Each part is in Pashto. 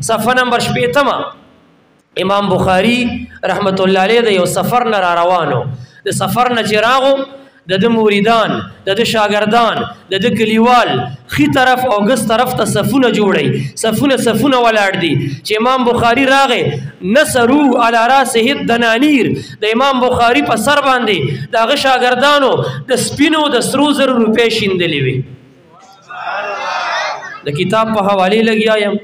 صفحه نمبر 8 امام بخاری رحمت الله علیه د یو سفر نه را روانو د سفر نه چراغو د مریدان د شاګردان د کلیوال خي طرف او ګس طرف ته صفونه جوړي صفونه ولاړ دي چې امام بخاری راغې نصرو علی راسه الدنانیر د امام بخاری په سر باندې دغه شاګردانو د سپینو د سرو زر روپې شیندلې وي د کتاب په حواله لګیا یم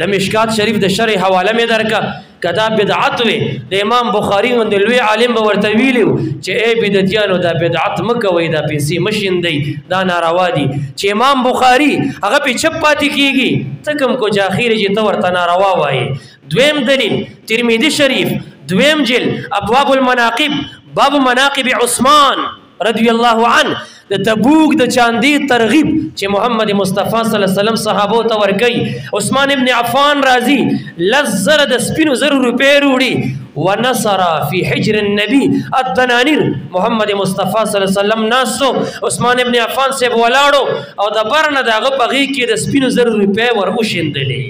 د مشکات شریف د شرح حواله مې درکا کدا بدعت وي د امام بخاری غوندې لوی عالم به ورته ویلو چې ای بدعتیانو دا بدعت مکوئ دا پیسې مشیندئ دا ناروا دي چې امام بخاری هغه په چپ پاتې کیږي ته کوم کو جاخیر چې ته ورته ناروا وایي دویم دلیل ترمذی شریف دویم جلد ابواب المناقب باب مناقب عثمان رضی الله عنه د تبوک د چاندی ترغیب چې محمد مصطفی صلی الله علیه وسلم صحابو ته ورکي عثمان ابن عفان راضی لزر د سپینو زر روپې وروړي ونصر فی حجر النبی الدنانیر محمد مصطفی صلی الله علیه وسلم ناسو عثمان ابن عفان سے ولاړو او د برنه دغه پغی کې د سپینو زر روپې ور وشندلې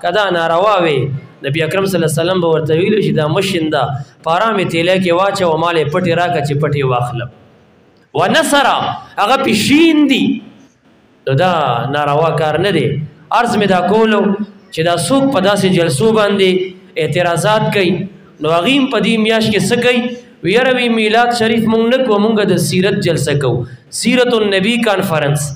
کدا ناروا وي نبی اکرم صلی الله علیه وسلم به ورته ویلو چې دا مشنده پارامې تیله کې واچو او مال پټي راکه چې پټي واخلم ونصر هغه پښین دي دا ناروا کار نه دی عرض می دا کولو چې دا څوک په داسې جلسو باندې اعتراضات کوي نو هغه په دې میاش کې څه کوي ویروي میلاد شریف مونږ نه کوو مونږ د سیرت جلسه کوو سیرت النبی کانفرنس